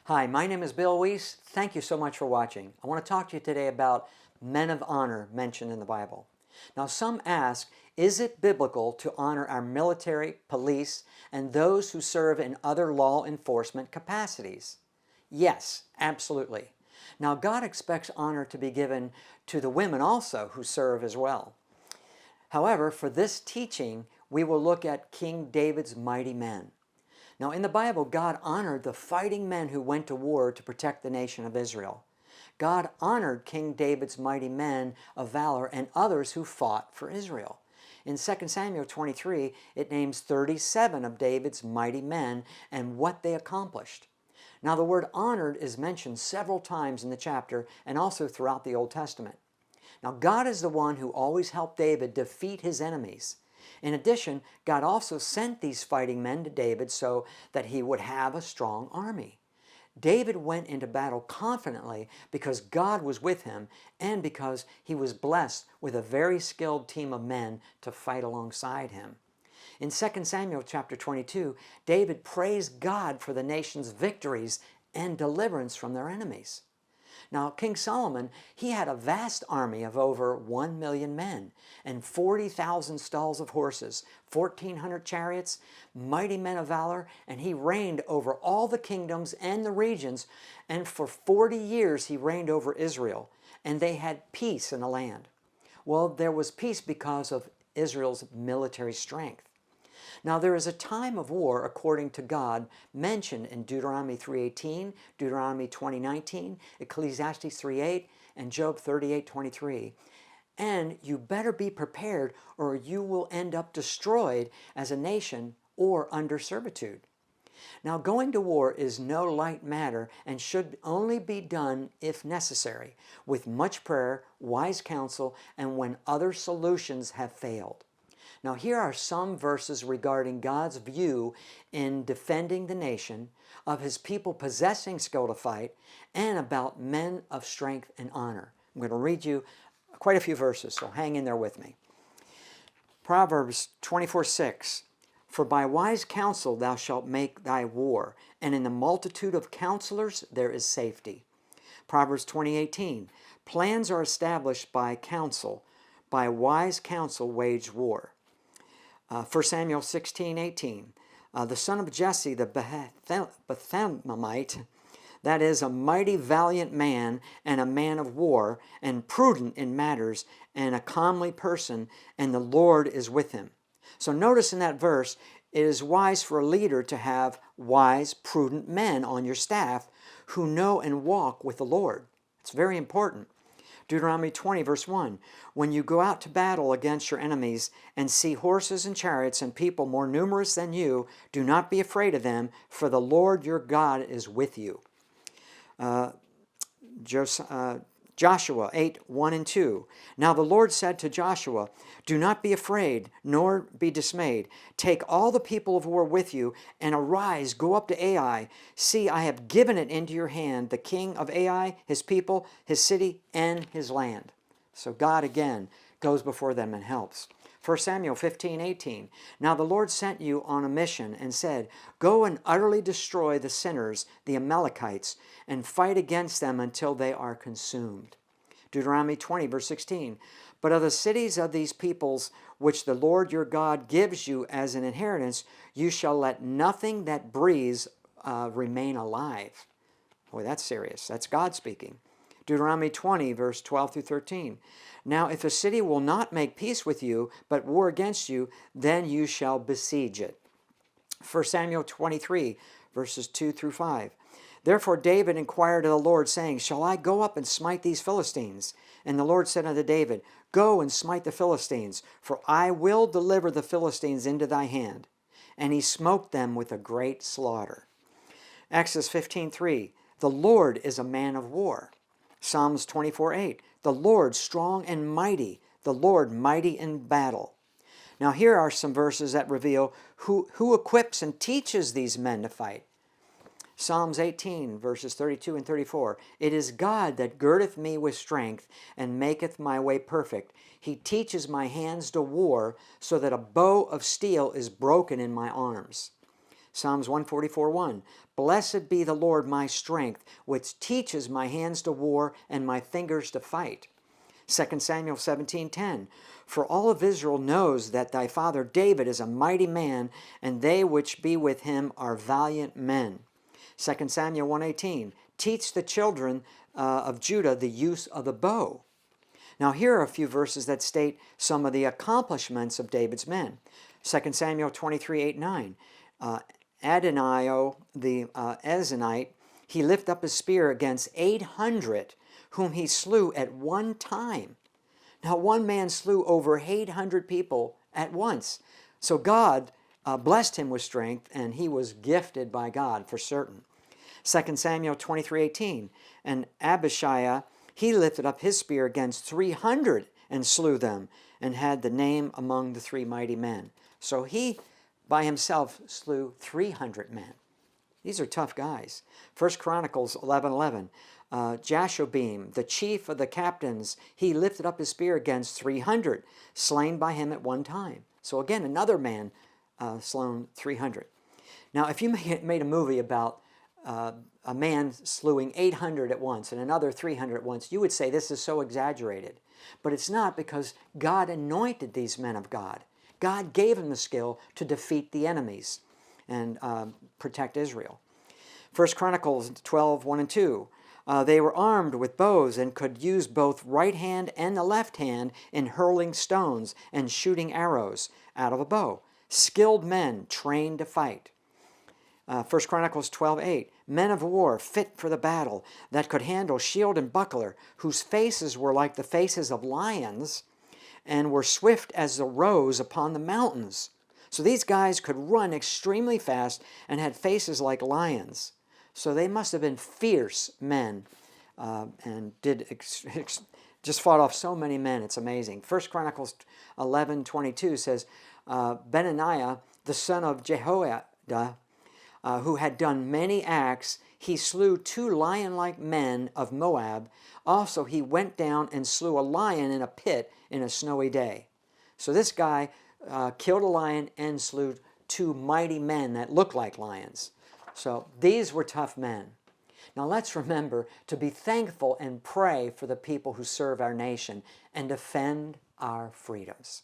Hi, my name is Bill Wiese. Thank you so much for watching. I want to talk to you today about men of honor mentioned in the Bible. Now, some ask, is it biblical to honor our military, police, and those who serve in other law enforcement capacities? Yes, absolutely. Now, God expects honor to be given to the women also who serve as well. However, for this teaching, we will look at King David's mighty men. Now, in the Bible, God honored the fighting men who went to war to protect the nation of Israel. God honored King David's mighty men of valor and others who fought for Israel. In 2 Samuel 23, it names 37 of David's mighty men and what they accomplished. Now, the word honored is mentioned several times in the chapter and also throughout the Old Testament. Now, God is the one who always helped David defeat his enemies. In addition, God also sent these fighting men to David so that he would have a strong army. David went into battle confidently because God was with him and because he was blessed with a very skilled team of men to fight alongside him. In 2 Samuel chapter 22, David praised God for the nation's victories and deliverance from their enemies. Now, King Solomon, he had a vast army of over 1 million men and 40,000 stalls of horses, 1,400 chariots, mighty men of valor, and he reigned over all the kingdoms and the regions, and for 40 years he reigned over Israel, and they had peace in the land. Well, there was peace because of Israel's military strength. Now, there is a time of war according to God mentioned in Deuteronomy 3:18, Deuteronomy 20:19, Ecclesiastes 3:8, and Job 38:23. And you better be prepared or you will end up destroyed as a nation or under servitude. Now, going to war is no light matter and should only be done if necessary, with much prayer, wise counsel, and when other solutions have failed. Now, here are some verses regarding God's view in defending the nation, of his people possessing skill to fight, and about men of strength and honor. I'm going to read you quite a few verses, so hang in there with me. Proverbs 24:6, for by wise counsel thou shalt make thy war, and in the multitude of counselors there is safety. Proverbs 20:18, plans are established by counsel, by wise counsel wage war. 1 Samuel 16:18, the son of Jesse, the Bethlehemite, that is, a mighty valiant man and a man of war, and prudent in matters, and a comely person, and the Lord is with him. So notice in that verse, it is wise for a leader to have wise, prudent men on your staff who know and walk with the Lord. It's very important. Deuteronomy 20, verse 1, when you go out to battle against your enemies and see horses and chariots and people more numerous than you, do not be afraid of them, for the Lord your God is with you. Joshua 8, 1 and 2. Now the Lord said to Joshua, do not be afraid, nor be dismayed. Take all the people of war with you, and arise, go up to Ai. See, I have given it into your hand, the king of Ai, his people, his city, and his land. So God again goes before them and helps. 1 Samuel 15:18. Now the Lord sent you on a mission and said, go and utterly destroy the sinners, the Amalekites, and fight against them until they are consumed. Deuteronomy 20, verse 16. But of the cities of these peoples, which the Lord your God gives you as an inheritance, you shall let nothing that breathes remain alive. Boy, that's serious. That's God speaking. Deuteronomy 20, verse 12 through 13. Now, if a city will not make peace with you, but war against you, then you shall besiege it. 1 Samuel 23, verses 2 through 5. Therefore David inquired of the Lord, saying, shall I go up and smite these Philistines? And the Lord said unto David, go and smite the Philistines, for I will deliver the Philistines into thy hand. And he smote them with a great slaughter. Exodus 15:3, the Lord is a man of war. Psalms 24:8, the Lord strong and mighty, the Lord mighty in battle. Now here are some verses that reveal who equips and teaches these men to fight. Psalms 18, verses 32 and 34. It is God that girdeth me with strength and maketh my way perfect. He teaches my hands to war, so that a bow of steel is broken in my arms. Psalms 144:1. Blessed be the Lord my strength, which teaches my hands to war and my fingers to fight. 2 Samuel 17:10. For all of Israel knows that thy father David is a mighty man, and they which be with him are valiant men. 2 Samuel 1:18. Teach the children of Judah the use of the bow. Now here are a few verses that state some of the accomplishments of David's men. 2 Samuel 23:8-9. Adonio the Ezonite, he lifted up his spear against 800, whom he slew at one time. Now one man slew over 800 people at once. So God blessed him with strength, and he was gifted by God for certain. 2 Samuel 23:18. And Abishai, he lifted up his spear against 300 and slew them, and had the name among the 3 mighty men. So he by himself slew 300 men. These are tough guys. 1 Chronicles 11:11. Jashobeam, the chief of the captains, he lifted up his spear against 300, slain by him at one time. So again, another man slain 300. Now, if you made a movie about a man slewing 800 at once and another 300 at once, you would say this is so exaggerated. But it's not, because God anointed these men of God. God gave them the skill to defeat the enemies and protect Israel. 1 Chronicles 12:1-2. They were armed with bows and could use both right hand and the left hand in hurling stones and shooting arrows out of a bow. Skilled men trained to fight. 1 Chronicles 12:8. Men of war fit for the battle, that could handle shield and buckler, whose faces were like the faces of lions, and were swift as the roes upon the mountains. So these guys could run extremely fast and had faces like lions. So they must have been fierce men, and just fought off so many men. It's amazing. 1 Chronicles 11:22 says, Benaniah, the son of Jehoiada, who had done many acts, he slew 2 lion-like men of Moab. Also he went down and slew a lion in a pit in a snowy day. So this guy killed a lion and slew 2 mighty men that looked like lions. So these were tough men. Now let's remember to be thankful and pray for the people who serve our nation and defend our freedoms.